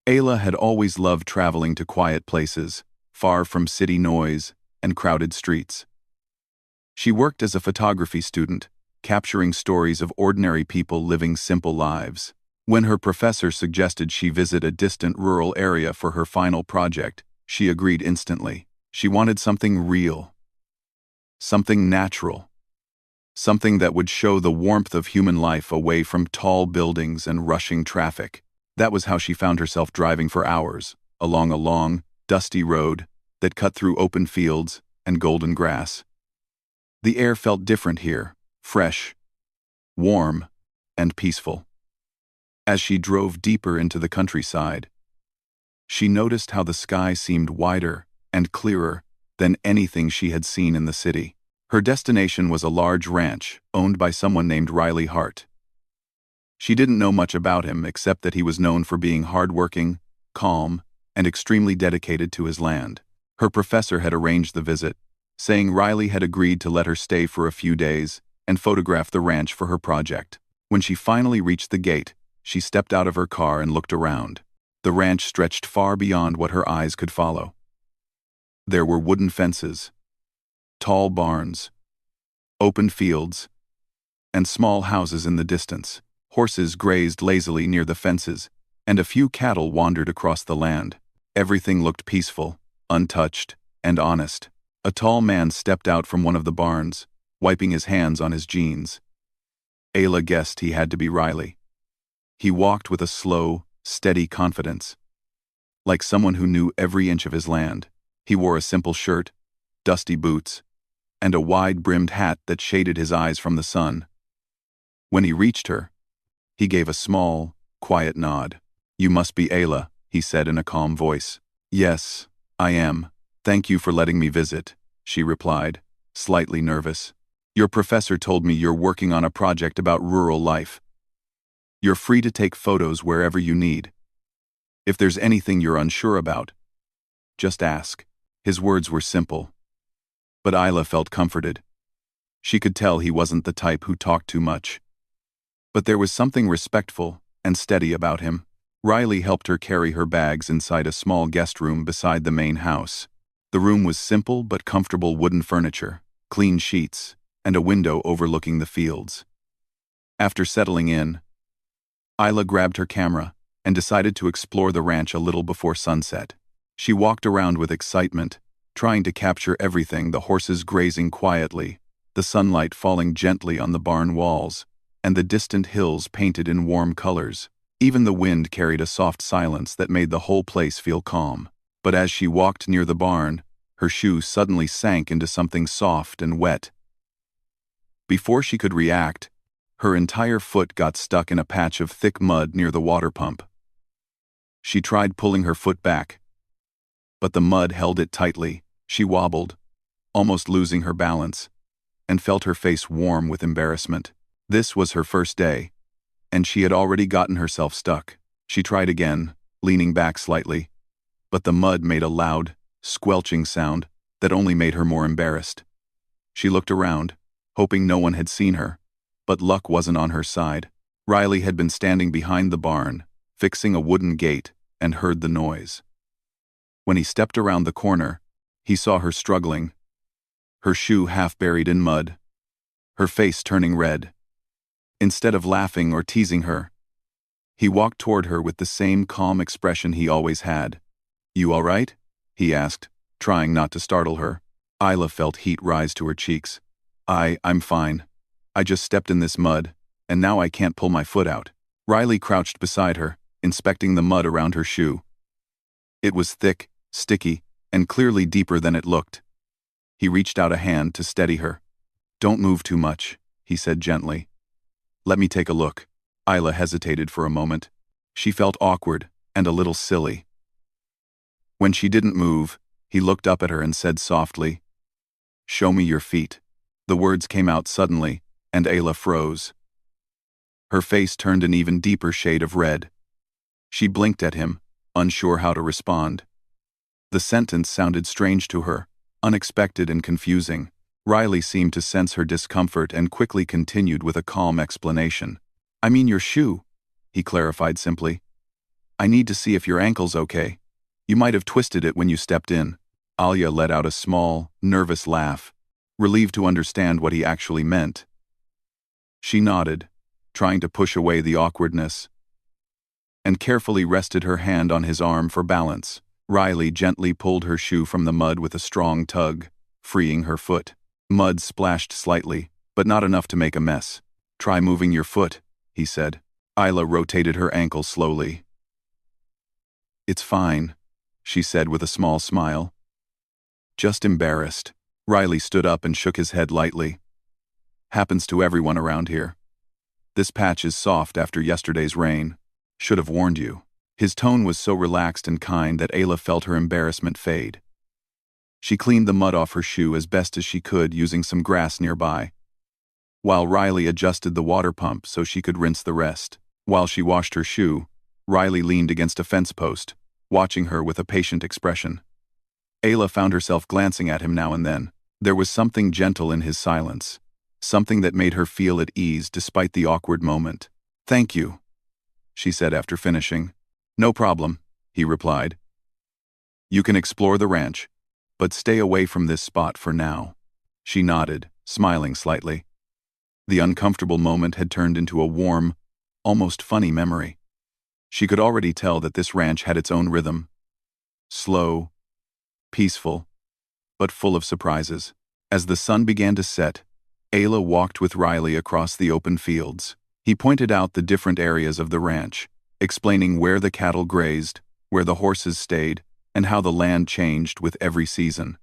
Ayla had always loved traveling to quiet places, far from city noise and crowded streets. She worked as a photography student, capturing stories of ordinary people living simple lives. When her professor suggested she visit a distant rural area for her final project, she agreed instantly. She wanted something real, something natural, something that would show the warmth of human life away from tall buildings and rushing traffic. That was how she found herself driving for hours, along a long, dusty road that cut through open fields and golden grass. The air felt different here, fresh, warm, and peaceful. As she drove deeper into the countryside, she noticed how the sky seemed wider and clearer than anything she had seen in the city. Her destination was a large ranch owned by someone named Riley Hart. She didn't know much about him except that he was known for being hardworking, calm, and extremely dedicated to his land. Her professor had arranged the visit, saying Riley had agreed to let her stay for a few days and photograph the ranch for her project. When she finally reached the gate, she stepped out of her car and looked around. The ranch stretched far beyond what her eyes could follow. There were wooden fences, tall barns, open fields, and small houses in the distance. Horses grazed lazily near the fences, and a few cattle wandered across the land. Everything looked peaceful, untouched, and honest. A tall man stepped out from one of the barns, wiping his hands on his jeans. Ayla guessed he had to be Riley. He walked with a slow, steady confidence, like someone who knew every inch of his land. He wore a simple shirt, dusty boots, and a wide-brimmed hat that shaded his eyes from the sun. When he reached her, he gave a small, quiet nod. "You must be Ayla," he said in a calm voice. "Yes, I am. Thank you for letting me visit," she replied, slightly nervous. "Your professor told me you're working on a project about rural life. You're free to take photos wherever you need. If there's anything you're unsure about, just ask." His words were simple, but Ayla felt comforted. She could tell he wasn't the type who talked too much. But there was something respectful and steady about him. Riley helped her carry her bags inside a small guest room beside the main house. The room was simple but comfortable wooden furniture, clean sheets, and a window overlooking the fields. After settling in, Ayla grabbed her camera and decided to explore the ranch a little before sunset. She walked around with excitement, trying to capture everything: the horses grazing quietly, the sunlight falling gently on the barn walls, and the distant hills painted in warm colors. Even the wind carried a soft silence that made the whole place feel calm. But as she walked near the barn, her shoe suddenly sank into something soft and wet. Before she could react, her entire foot got stuck in a patch of thick mud near the water pump. She tried pulling her foot back, but the mud held it tightly. She wobbled, almost losing her balance, and felt her face warm with embarrassment. This was her first day, and she had already gotten herself stuck. She tried again, leaning back slightly, but the mud made a loud, squelching sound that only made her more embarrassed. She looked around, hoping no one had seen her, but luck wasn't on her side. Riley had been standing behind the barn, fixing a wooden gate, and heard the noise. When he stepped around the corner, he saw her struggling, her shoe half buried in mud, her face turning red. Instead of laughing or teasing her, he walked toward her with the same calm expression he always had. "You all right?" he asked, trying not to startle her. Ayla felt heat rise to her cheeks. I'm fine. I just stepped in this mud, and now I can't pull my foot out." Riley crouched beside her, inspecting the mud around her shoe. It was thick, sticky, and clearly deeper than it looked. He reached out a hand to steady her. "Don't move too much," he said gently. "Let me take a look." Ayla hesitated for a moment. She felt awkward and a little silly. When she didn't move, he looked up at her and said softly, "Show me your feet." The words came out suddenly, and Ayla froze. Her face turned an even deeper shade of red. She blinked at him, unsure how to respond. The sentence sounded strange to her, unexpected and confusing. Riley seemed to sense her discomfort and quickly continued with a calm explanation. "I mean your shoe," he clarified simply. I need to see if your ankle's okay. You might have twisted it when you stepped in. Alia let out a small, nervous laugh, relieved to understand what he actually meant. She nodded, trying to push away the awkwardness, and carefully rested her hand on his arm for balance. Riley gently pulled her shoe from the mud with a strong tug, freeing her foot. Mud splashed slightly, but not enough to make a mess. Try moving your foot, he said. Isla rotated her ankle slowly. It's fine, she said with a small smile. Just embarrassed. Riley stood up and shook his head lightly. Happens to everyone around here. This patch is soft after yesterday's rain. Should have warned you. His tone was so relaxed and kind that Ayla felt her embarrassment fade. She cleaned the mud off her shoe as best as she could using some grass nearby, while Riley adjusted the water pump so she could rinse the rest. While she washed her shoe, Riley leaned against a fence post, watching her with a patient expression. Ayla found herself glancing at him now and then. There was something gentle in his silence, something that made her feel at ease despite the awkward moment. Thank you, she said after finishing. No problem, he replied. You can explore the ranch, but stay away from this spot for now. She nodded, smiling slightly. The uncomfortable moment had turned into a warm, almost funny memory. She could already tell that this ranch had its own rhythm. Slow, peaceful, but full of surprises. As the sun began to set, Ayla walked with Riley across the open fields. He pointed out the different areas of the ranch, explaining where the cattle grazed, where the horses stayed, and how the land changed with every season.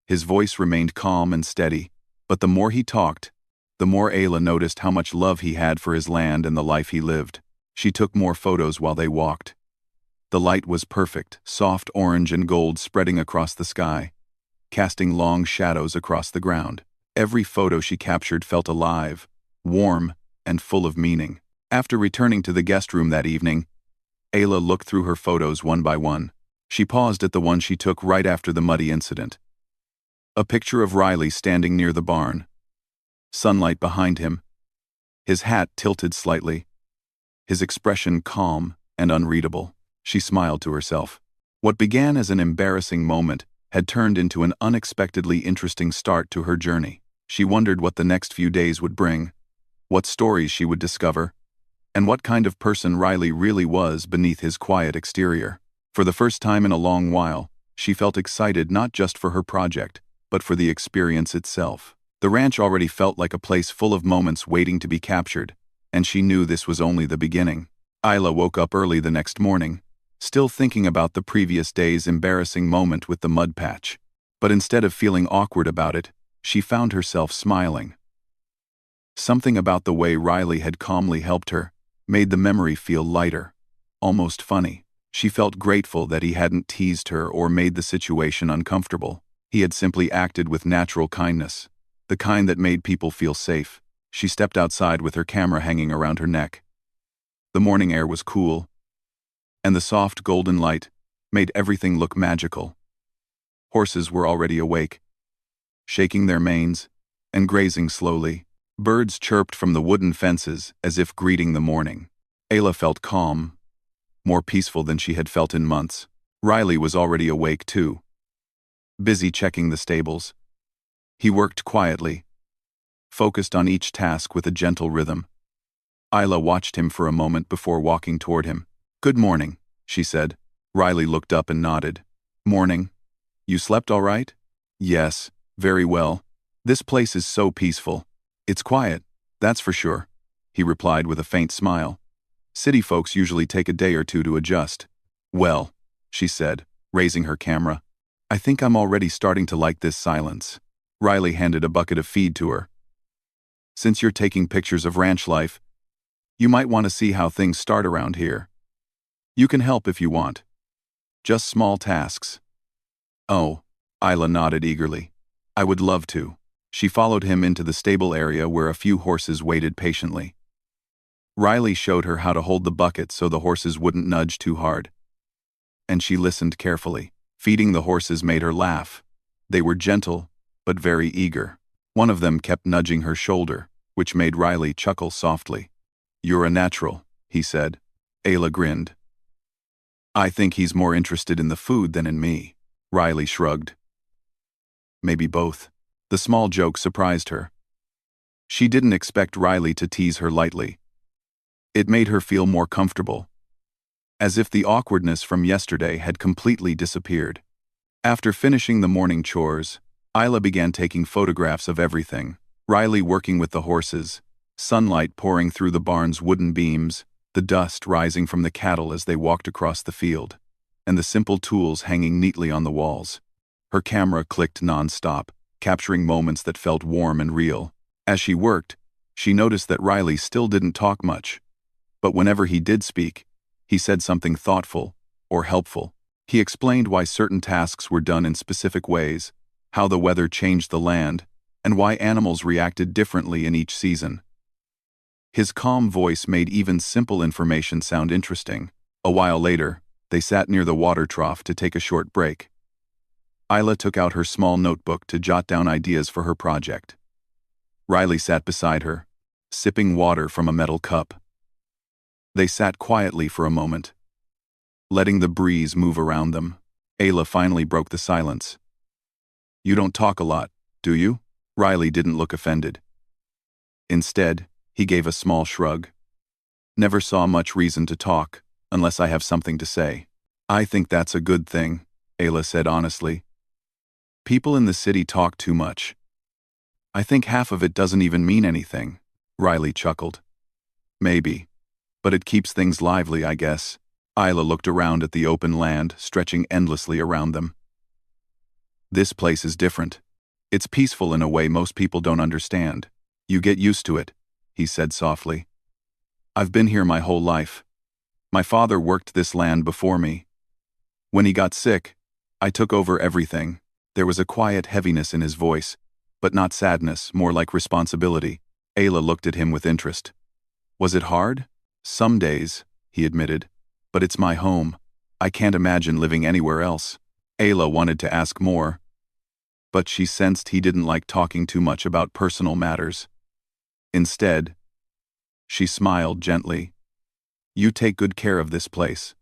His voice remained calm and steady, but the more he talked, the more Ayla noticed how much love he had for his land and the life he lived. She took more photos while they walked. The light was perfect, soft orange and gold spreading across the sky, casting long shadows across the ground. Every photo she captured felt alive, warm, and full of meaning. After returning to the guest room that evening, Ayla looked through her photos one by one. She paused at the one she took right after the muddy incident. A picture of Riley standing near the barn. Sunlight behind him. His hat tilted slightly. His expression calm and unreadable. She smiled to herself. What began as an embarrassing moment had turned into an unexpectedly interesting start to her journey. She wondered what the next few days would bring, what stories she would discover, and what kind of person Riley really was beneath his quiet exterior. For the first time in a long while, she felt excited not just for her project, but for the experience itself. The ranch already felt like a place full of moments waiting to be captured, and she knew this was only the beginning. Isla woke up early the next morning, still thinking about the previous day's embarrassing moment with the mud patch. But instead of feeling awkward about it, she found herself smiling. Something about the way Riley had calmly helped her made the memory feel lighter, almost funny. She felt grateful that he hadn't teased her or made the situation uncomfortable. He had simply acted with natural kindness, the kind that made people feel safe. She stepped outside with her camera hanging around her neck. The morning air was cool, and the soft golden light made everything look magical. Horses were already awake, shaking their manes and grazing slowly. Birds chirped from the wooden fences as if greeting the morning. Ayla felt calm, more peaceful than she had felt in months. Riley was already awake too, busy checking the stables. He worked quietly, focused on each task with a gentle rhythm. Isla watched him for a moment before walking toward him. Good morning, she said. Riley looked up and nodded. Morning. You slept all right? Yes, very well. This place is so peaceful. It's quiet, that's for sure, he replied with a faint smile. City folks usually take a day or two to adjust. Well, she said, raising her camera, I think I'm already starting to like this silence. Riley handed a bucket of feed to her. Since you're taking pictures of ranch life, you might want to see how things start around here. You can help if you want. Just small tasks. Oh, Isla nodded eagerly. I would love to. She followed him into the stable area where a few horses waited patiently. Riley showed her how to hold the bucket so the horses wouldn't nudge too hard. And she listened carefully. Feeding the horses made her laugh. They were gentle, but very eager. One of them kept nudging her shoulder, which made Riley chuckle softly. You're a natural, he said. Ayla grinned. I think he's more interested in the food than in me. Riley shrugged. Maybe both. The small joke surprised her. She didn't expect Riley to tease her lightly. It made her feel more comfortable, as if the awkwardness from yesterday had completely disappeared. After finishing the morning chores, Isla began taking photographs of everything. Riley working with the horses, sunlight pouring through the barn's wooden beams, the dust rising from the cattle as they walked across the field, and the simple tools hanging neatly on the walls. Her camera clicked non-stop, capturing moments that felt warm and real. As she worked, she noticed that Riley still didn't talk much, but whenever he did speak, he said something thoughtful or helpful. He explained why certain tasks were done in specific ways, how the weather changed the land, and why animals reacted differently in each season. His calm voice made even simple information sound interesting. A while later, they sat near the water trough to take a short break. Isla took out her small notebook to jot down ideas for her project. Riley sat beside her, sipping water from a metal cup. They sat quietly for a moment, letting the breeze move around them. Ayla finally broke the silence. You don't talk a lot, do you? Riley didn't look offended. Instead, he gave a small shrug. Never saw much reason to talk, unless I have something to say. I think that's a good thing, Ayla said honestly. People in the city talk too much. I think half of it doesn't even mean anything, Riley chuckled. Maybe. But it keeps things lively, I guess. Isla looked around at the open land, stretching endlessly around them. This place is different. It's peaceful in a way most people don't understand. You get used to it, he said softly. I've been here my whole life. My father worked this land before me. When he got sick, I took over everything. There was a quiet heaviness in his voice, but not sadness, more like responsibility. Ayla looked at him with interest. Was it hard? Some days, he admitted, but it's my home. I can't imagine living anywhere else. Ayla wanted to ask more, but she sensed he didn't like talking too much about personal matters. Instead, she smiled gently. You take good care of this place.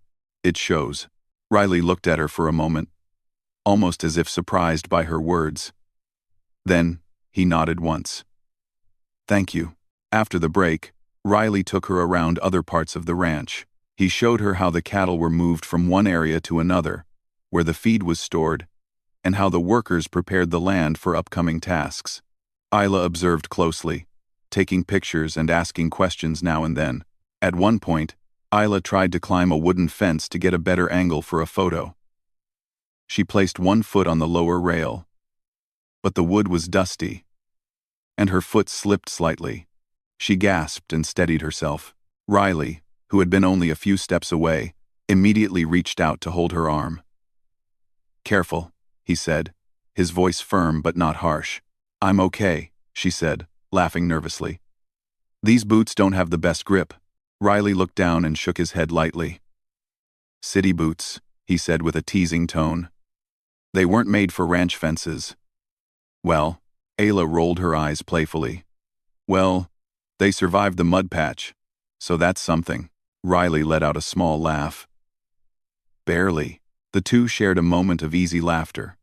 It shows. Riley looked at her for a moment, almost as if surprised by her words. Then, he nodded once. Thank you. After the break, Riley took her around other parts of the ranch. He showed her how the cattle were moved from one area to another, where the feed was stored, and how the workers prepared the land for upcoming tasks. Isla observed closely, taking pictures and asking questions now and then. At one point, Isla tried to climb a wooden fence to get a better angle for a photo. She placed one foot on the lower rail, but the wood was dusty, and her foot slipped slightly. She gasped and steadied herself. Riley, who had been only a few steps away, immediately reached out to hold her arm. Careful, he said, his voice firm but not harsh. I'm okay, she said, laughing nervously. These boots don't have the best grip. Riley looked down and shook his head lightly. City boots, he said with a teasing tone. They weren't made for ranch fences. Well, Ayla rolled her eyes playfully. Well, they survived the mud patch, so that's something. Riley let out a small laugh. Barely. The two shared a moment of easy laughter,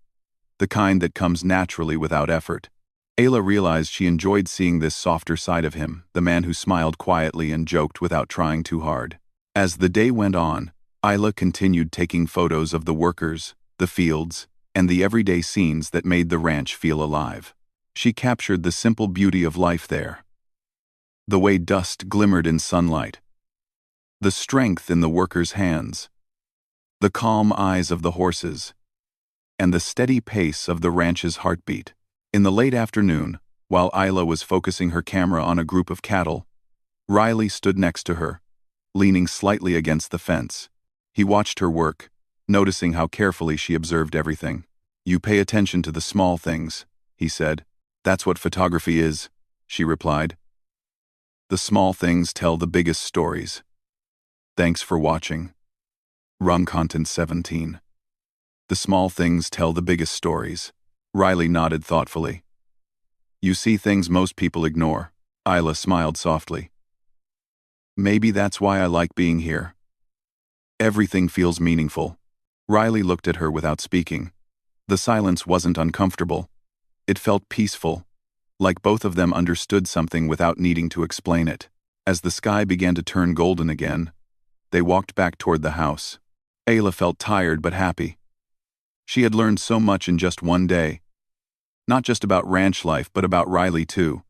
the kind that comes naturally without effort. Ayla realized she enjoyed seeing this softer side of him, the man who smiled quietly and joked without trying too hard. As the day went on, Ayla continued taking photos of the workers, the fields, and the everyday scenes that made the ranch feel alive. She captured the simple beauty of life there. The way dust glimmered in sunlight, the strength in the workers' hands, the calm eyes of the horses, and the steady pace of the ranch's heartbeat. In the late afternoon, while Isla was focusing her camera on a group of cattle, Riley stood next to her, leaning slightly against the fence. He watched her work, noticing how carefully she observed everything. You pay attention to the small things, he said. That's what photography is, she replied. The small things tell the biggest stories. Thanks for watching. Rum Content 17. The small things tell the biggest stories. Riley nodded thoughtfully. You see things most people ignore. Isla smiled softly. Maybe that's why I like being here. Everything feels meaningful. Riley looked at her without speaking. The silence wasn't uncomfortable. It felt peaceful, like both of them understood something without needing to explain it. As the sky began to turn golden again, they walked back toward the house. Ayla felt tired but happy. She had learned so much in just one day. Not just about ranch life, but about Riley too.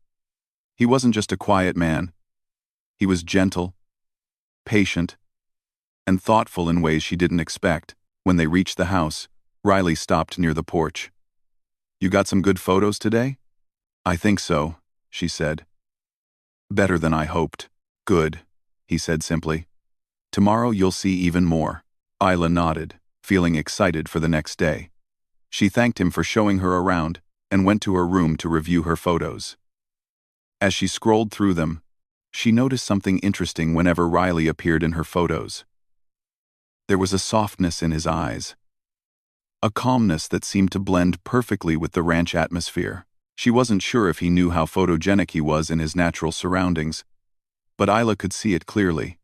He wasn't just a quiet man. He was gentle, patient, and thoughtful in ways she didn't expect. When they reached the house, Riley stopped near the porch. "You got some good photos today?" "I think so," she said. "Better than I hoped." "Good," he said simply. "Tomorrow you'll see even more." Ayla nodded, feeling excited for the next day. She thanked him for showing her around and went to her room to review her photos. As she scrolled through them, she noticed something interesting whenever Riley appeared in her photos. There was a softness in his eyes, a calmness that seemed to blend perfectly with the ranch atmosphere. She wasn't sure if he knew how photogenic he was in his natural surroundings, but Ayla could see it clearly.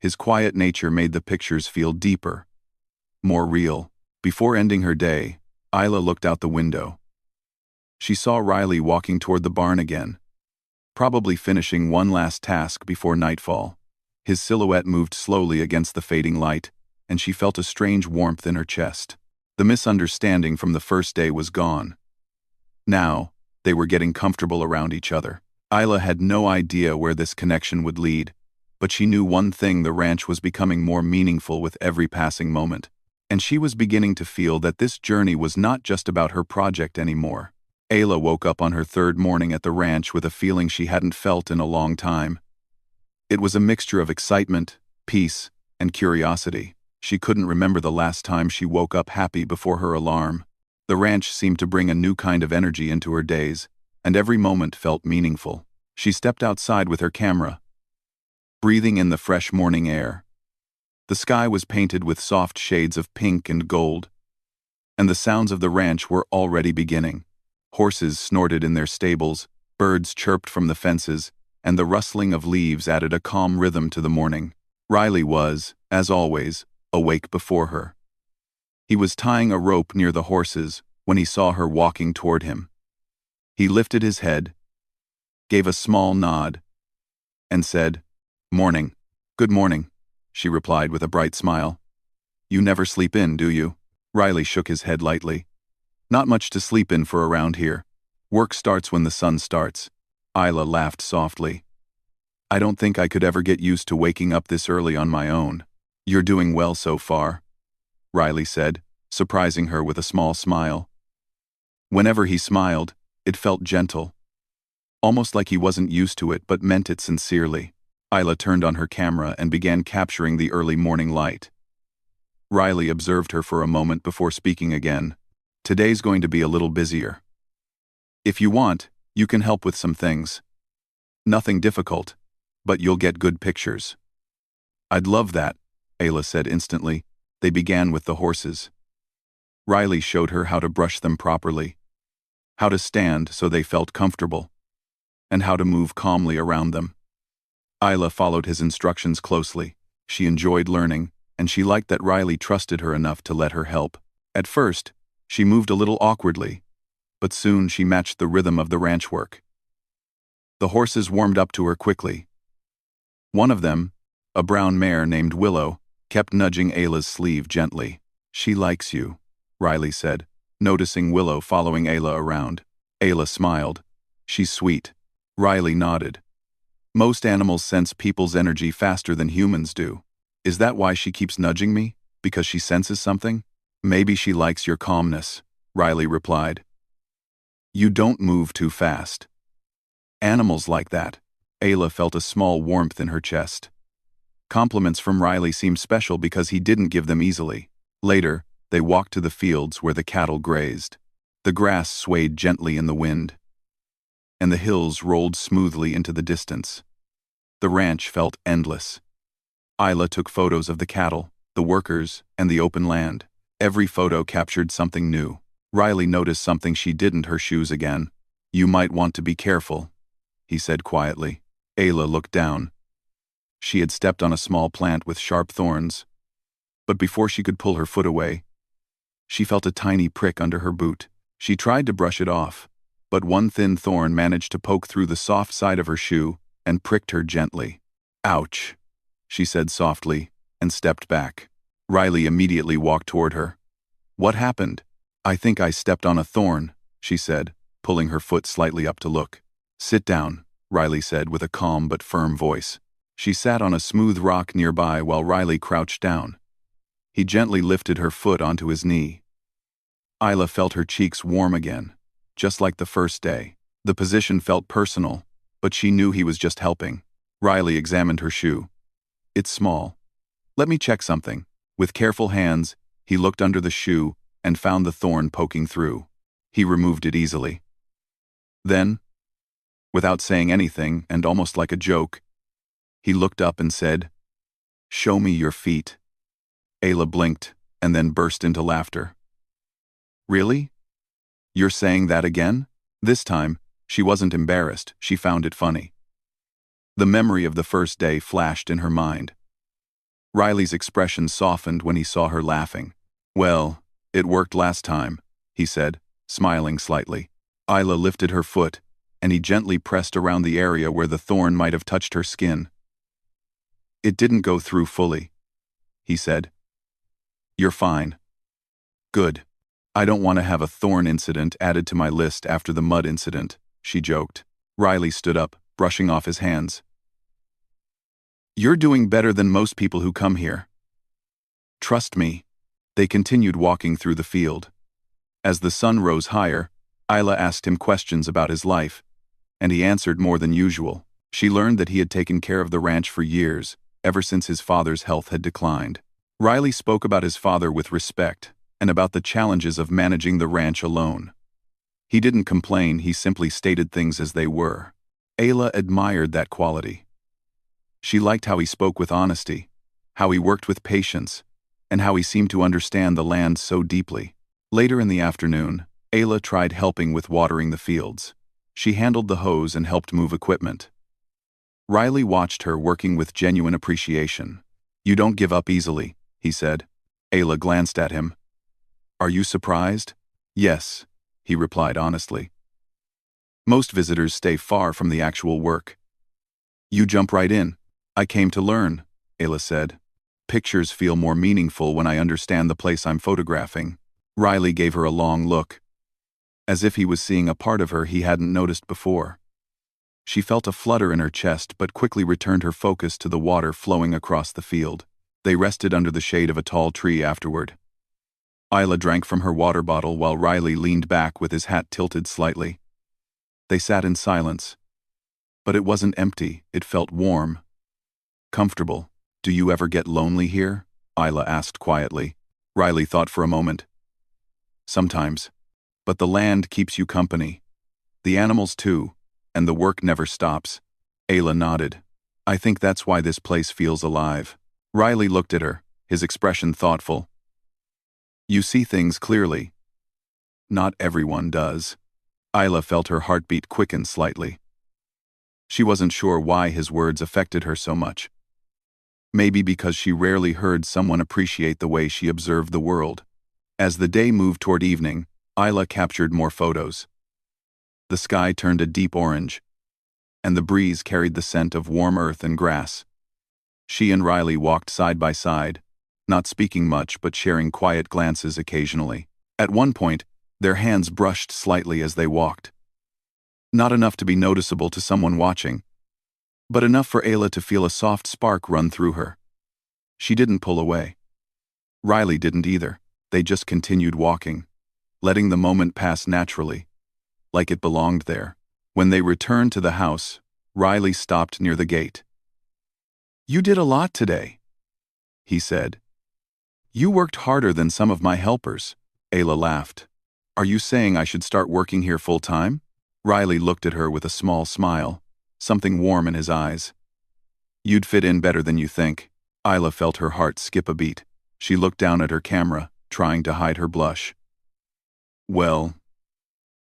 His quiet nature made the pictures feel deeper, more real. Before ending her day, Ayla looked out the window. She saw Riley walking toward the barn again, probably finishing one last task before nightfall. His silhouette moved slowly against the fading light, and she felt a strange warmth in her chest. The misunderstanding from the first day was gone. Now, they were getting comfortable around each other. Ayla had no idea where this connection would lead, but she knew one thing: the ranch was becoming more meaningful with every passing moment. And she was beginning to feel that this journey was not just about her project anymore. Ayla woke up on her third morning at the ranch with a feeling she hadn't felt in a long time. It was a mixture of excitement, peace, and curiosity. She couldn't remember the last time she woke up happy before her alarm. The ranch seemed to bring a new kind of energy into her days, and every moment felt meaningful. She stepped outside with her camera, breathing in the fresh morning air. The sky was painted with soft shades of pink and gold, and the sounds of the ranch were already beginning. Horses snorted in their stables, birds chirped from the fences, and the rustling of leaves added a calm rhythm to the morning. Riley was, as always, awake before her. He was tying a rope near the horses when he saw her walking toward him. He lifted his head, gave a small nod, and said, "Morning." "Good morning," she replied with a bright smile. "You never sleep in, do you?" Riley shook his head lightly. "Not much to sleep in for around here. Work starts when the sun starts." Ayla laughed softly. "I don't think I could ever get used to waking up this early on my own." "You're doing well so far," Riley said, surprising her with a small smile. Whenever he smiled, it felt gentle, almost like he wasn't used to it but meant it sincerely. Ayla turned on her camera and began capturing the early morning light. Riley observed her for a moment before speaking again. "Today's going to be a little busier. If you want, you can help with some things. Nothing difficult, but you'll get good pictures." "I'd love that," Ayla said instantly. They began with the horses. Riley showed her how to brush them properly, how to stand so they felt comfortable, and how to move calmly around them. Ayla followed his instructions closely. She enjoyed learning, and she liked that Riley trusted her enough to let her help. At first, she moved a little awkwardly, but soon she matched the rhythm of the ranch work. The horses warmed up to her quickly. One of them, a brown mare named Willow, kept nudging Ayla's sleeve gently. "She likes you," Riley said, noticing Willow following Ayla around. Ayla smiled. "She's sweet." Riley nodded. "Most animals sense people's energy faster than humans do. Is that why she keeps nudging me? Because she senses something?" "Maybe she likes your calmness," Riley replied. "You don't move too fast. Animals like that." Ayla felt a small warmth in her chest. Compliments from Riley seemed special because he didn't give them easily. Later, they walked to the fields where the cattle grazed. The grass swayed gently in the wind, and the hills rolled smoothly into the distance. The ranch felt endless. Ayla took photos of the cattle, the workers, and the open land. Every photo captured something new. Riley noticed something she didn't: her shoes again. "You might want to be careful," he said quietly. Ayla looked down. She had stepped on a small plant with sharp thorns. But before she could pull her foot away, she felt a tiny prick under her boot. She tried to brush it off, but one thin thorn managed to poke through the soft side of her shoe and pricked her gently. "Ouch," she said softly, and stepped back. Riley immediately walked toward her. "What happened?" "I think I stepped on a thorn," she said, pulling her foot slightly up to look. "Sit down," Riley said with a calm but firm voice. She sat on a smooth rock nearby while Riley crouched down. He gently lifted her foot onto his knee. Isla felt her cheeks warm again, just like the first day. The position felt personal, but she knew he was just helping. Riley examined her shoe. "It's small. Let me check something." With careful hands, he looked under the shoe and found the thorn poking through. He removed it easily. Then, without saying anything and almost like a joke, he looked up and said, "Show me your feet." Ayla blinked and then burst into laughter. "Really? You're saying that again?" This time, she wasn't embarrassed, she found it funny. The memory of the first day flashed in her mind. Riley's expression softened when he saw her laughing. "Well, it worked last time," he said, smiling slightly. Isla lifted her foot, and he gently pressed around the area where the thorn might have touched her skin. "It didn't go through fully," he said. "You're fine." "Good. I don't want to have a thorn incident added to my list after the mud incident," she joked. Riley stood up, brushing off his hands. "You're doing better than most people who come here. Trust me." They continued walking through the field. As the sun rose higher, Isla asked him questions about his life, and he answered more than usual. She learned that he had taken care of the ranch for years, ever since his father's health had declined. Riley spoke about his father with respect, and about the challenges of managing the ranch alone. He didn't complain, he simply stated things as they were. Ayla admired that quality. She liked how he spoke with honesty, how he worked with patience, and how he seemed to understand the land so deeply. Later in the afternoon, Ayla tried helping with watering the fields. She handled the hose and helped move equipment. Riley watched her working with genuine appreciation. "You don't give up easily," he said. Ayla glanced at him. "Are you surprised?" "Yes," he replied honestly. "Most visitors stay far from the actual work." "You jump right in." "I came to learn," Ayla said. "Pictures feel more meaningful when I understand the place I'm photographing." Riley gave her a long look, as if he was seeing a part of her he hadn't noticed before. She felt a flutter in her chest but quickly returned her focus to the water flowing across the field. They rested under the shade of a tall tree afterward. Isla drank from her water bottle while Riley leaned back with his hat tilted slightly. They sat in silence. But it wasn't empty, it felt warm. Comfortable. "Do you ever get lonely here?" Isla asked quietly. Riley thought for a moment. "Sometimes. But the land keeps you company. The animals too, and the work never stops." Ayla nodded. "I think that's why this place feels alive." Riley looked at her, his expression thoughtful. "You see things clearly." "Not everyone does." Isla felt her heartbeat quicken slightly. She wasn't sure why his words affected her so much. Maybe because she rarely heard someone appreciate the way she observed the world. As the day moved toward evening, Isla captured more photos. The sky turned a deep orange, and the breeze carried the scent of warm earth and grass. She and Riley walked side by side, not speaking much but sharing quiet glances occasionally. At one point, their hands brushed slightly as they walked. Not enough to be noticeable to someone watching, but enough for Ayla to feel a soft spark run through her. She didn't pull away. Riley didn't either. They just continued walking, letting the moment pass naturally, like it belonged there. When they returned to the house, Riley stopped near the gate. "You did a lot today," he said. "You worked harder than some of my helpers." Ayla laughed. "Are you saying I should start working here full-time?" Riley looked at her with a small smile, something warm in his eyes. "You'd fit in better than you think." Isla felt her heart skip a beat. She looked down at her camera, trying to hide her blush. "Well,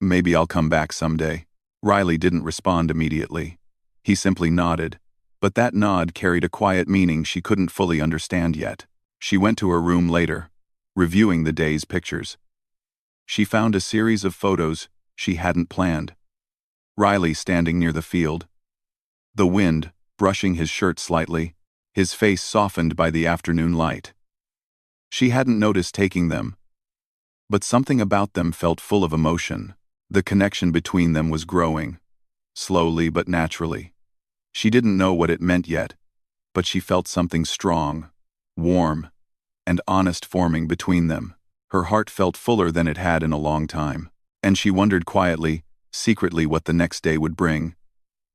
maybe I'll come back someday." Riley didn't respond immediately. He simply nodded, but that nod carried a quiet meaning she couldn't fully understand yet. She went to her room later, reviewing the day's pictures. She found a series of photos she hadn't planned. Riley standing near the field, the wind brushing his shirt slightly, his face softened by the afternoon light. She hadn't noticed taking them, but something about them felt full of emotion. The connection between them was growing, slowly but naturally. She didn't know what it meant yet, but she felt something strong, warm, and honest forming between them. Her heart felt fuller than it had in a long time, and she wondered quietly, secretly, what the next day would bring,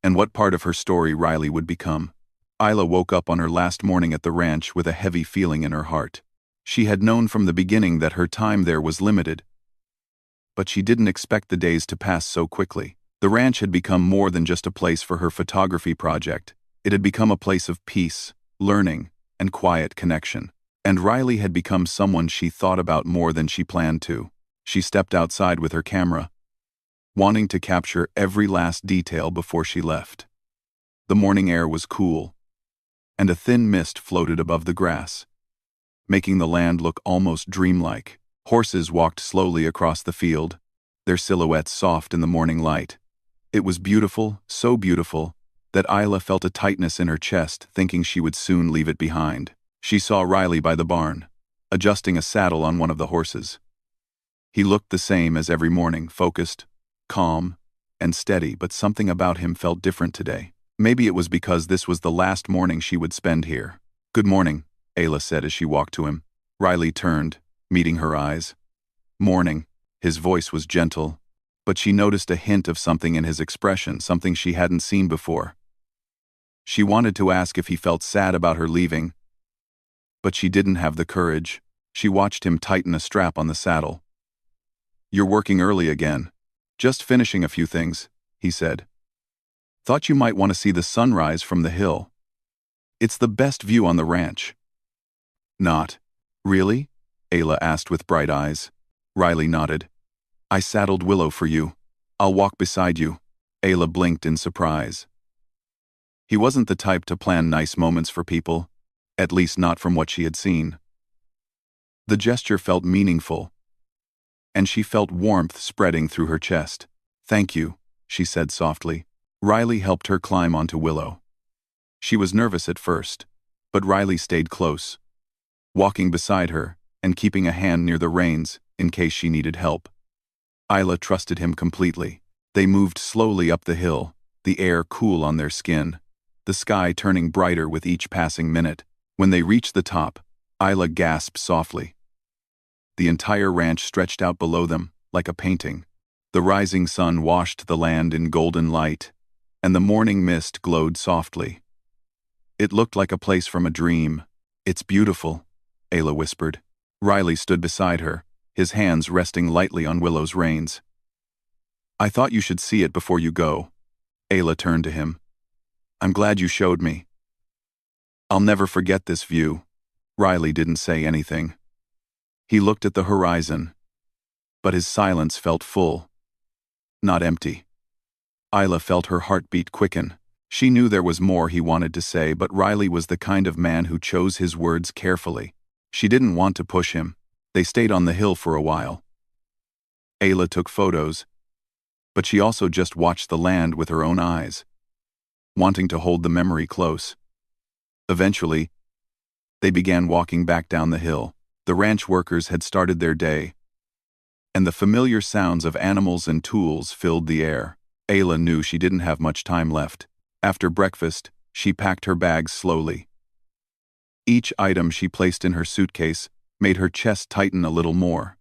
and what part of her story Riley would become. Isla woke up on her last morning at the ranch with a heavy feeling in her heart. She had known from the beginning that her time there was limited, but she didn't expect the days to pass so quickly. The ranch had become more than just a place for her photography project. It had become a place of peace, learning, and quiet connection. And Riley had become someone she thought about more than she planned to. She stepped outside with her camera, wanting to capture every last detail before she left. The morning air was cool, and a thin mist floated above the grass, making the land look almost dreamlike. Horses walked slowly across the field, their silhouettes soft in the morning light. It was beautiful, so beautiful, that Isla felt a tightness in her chest, thinking she would soon leave it behind. She saw Riley by the barn, adjusting a saddle on one of the horses. He looked the same as every morning, focused, calm, and steady, but something about him felt different today. Maybe it was because this was the last morning she would spend here. "Good morning," Ayla said as she walked to him. Riley turned, meeting her eyes. "Morning." His voice was gentle, but she noticed a hint of something in his expression, something she hadn't seen before. She wanted to ask if he felt sad about her leaving, but she didn't have the courage. She watched him tighten a strap on the saddle. "You're working early again." "Just finishing a few things," he said. "Thought you might want to see the sunrise from the hill. It's the best view on the ranch." "Not really?" Ayla asked with bright eyes. Riley nodded. "I saddled Willow for you. I'll walk beside you." Ayla blinked in surprise. He wasn't the type to plan nice moments for people, at least not from what she had seen. The gesture felt meaningful, and she felt warmth spreading through her chest. "Thank you," she said softly. Riley helped her climb onto Willow. She was nervous at first, but Riley stayed close, walking beside her and keeping a hand near the reins in case she needed help. Isla trusted him completely. They moved slowly up the hill, the air cool on their skin, the sky turning brighter with each passing minute. When they reached the top, Isla gasped softly. The entire ranch stretched out below them, like a painting. The rising sun washed the land in golden light, and the morning mist glowed softly. It looked like a place from a dream. "It's beautiful," Ayla whispered. Riley stood beside her, his hands resting lightly on Willow's reins. "I thought you should see it before you go." Ayla turned to him. "I'm glad you showed me. I'll never forget this view." Riley didn't say anything. He looked at the horizon, but his silence felt full, not empty. Isla felt her heartbeat quicken. She knew there was more he wanted to say, but Riley was the kind of man who chose his words carefully. She didn't want to push him. They stayed on the hill for a while. Ayla took photos, but she also just watched the land with her own eyes, wanting to hold the memory close. Eventually, they began walking back down the hill. The ranch workers had started their day, and the familiar sounds of animals and tools filled the air. Ayla knew she didn't have much time left. After breakfast, she packed her bags slowly. Each item she placed in her suitcase made her chest tighten a little more.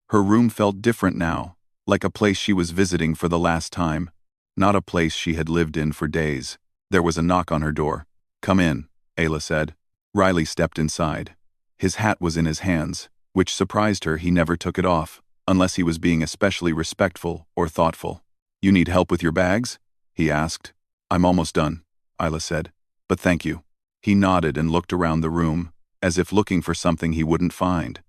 Her room felt different now, like a place she was visiting for the last time, not a place she had lived in for days. There was a knock on her door. "Come in," Ayla said. Riley stepped inside. His hat was in his hands, which surprised her. He never took it off, unless he was being especially respectful or thoughtful. "You need help with your bags?" he asked. "I'm almost done," Isla said. "But thank you." He nodded and looked around the room, as if looking for something he wouldn't find.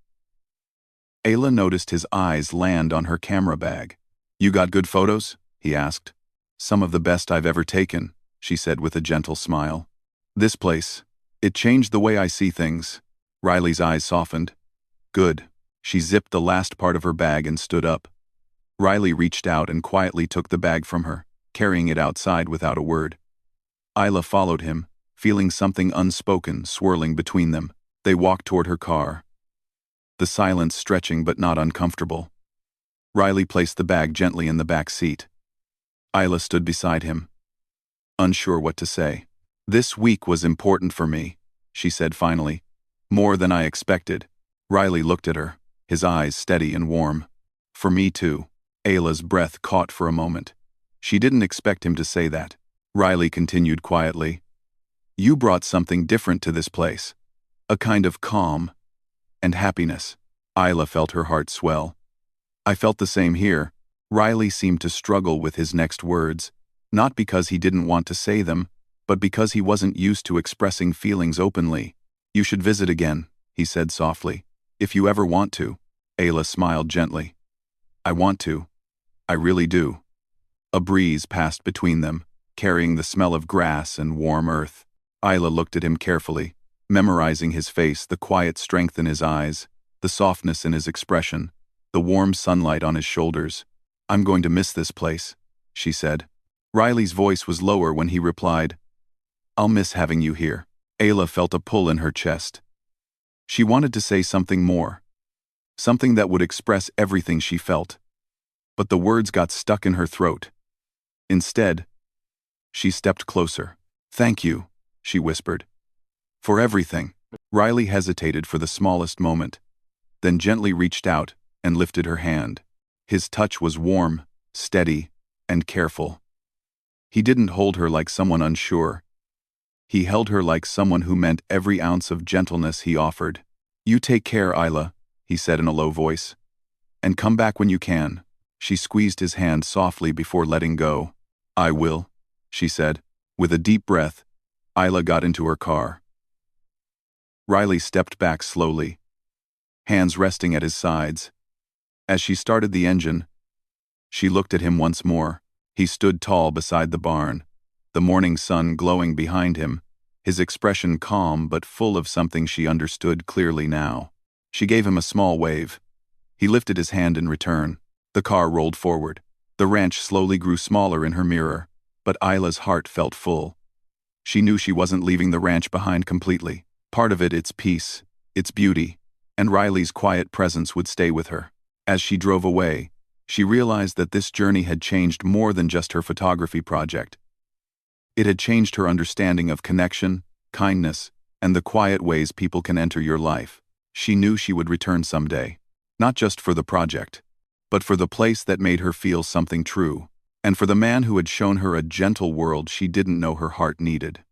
Ayla noticed his eyes land on her camera bag. "You got good photos?" he asked. "Some of the best I've ever taken," she said with a gentle smile. "This place, it changed the way I see things." Riley's eyes softened. Good. She zipped the last part of her bag and stood up. Riley reached out and quietly took the bag from her, carrying it outside without a word. Isla followed him, feeling something unspoken swirling between them. They walked toward her car, the silence stretching but not uncomfortable. Riley placed the bag gently in the back seat. Isla stood beside him, unsure what to say. This week was important for me, she said finally. More than I expected. Riley looked at her, his eyes steady and warm. For me too. Ayla's breath caught for a moment. She didn't expect him to say that. Riley continued quietly. You brought something different to this place. A kind of calm and happiness. Isla felt her heart swell. I felt the same here. Riley seemed to struggle with his next words, not because he didn't want to say them, but because he wasn't used to expressing feelings openly. You should visit again, he said softly. If you ever want to. Ayla smiled gently. I want to. I really do. A breeze passed between them, carrying the smell of grass and warm earth. Isla looked at him carefully, memorizing his face, the quiet strength in his eyes, the softness in his expression, the warm sunlight on his shoulders. I'm going to miss this place, she said. Riley's voice was lower when he replied, I'll miss having you here. Ayla felt a pull in her chest. She wanted to say something more, something that would express everything she felt. But the words got stuck in her throat. Instead, she stepped closer. Thank you, she whispered. For everything. Riley hesitated for the smallest moment, then gently reached out and lifted her hand. His touch was warm, steady, and careful. He didn't hold her like someone unsure. He held her like someone who meant every ounce of gentleness he offered. You take care, Isla, he said in a low voice. And come back when you can. She squeezed his hand softly before letting go. I will, she said. With a deep breath, Isla got into her car. Riley stepped back slowly, hands resting at his sides. As she started the engine, she looked at him once more. He stood tall beside the barn, the morning sun glowing behind him, his expression calm but full of something she understood clearly now. She gave him a small wave. He lifted his hand in return. The car rolled forward. The ranch slowly grew smaller in her mirror, but Isla's heart felt full. She knew she wasn't leaving the ranch behind completely. Part of it, its peace, its beauty, and Riley's quiet presence would stay with her. As she drove away, she realized that this journey had changed more than just her photography project. It had changed her understanding of connection, kindness, and the quiet ways people can enter your life. She knew she would return someday, not just for the project, but for the place that made her feel something true, and for the man who had shown her a gentle world she didn't know her heart needed.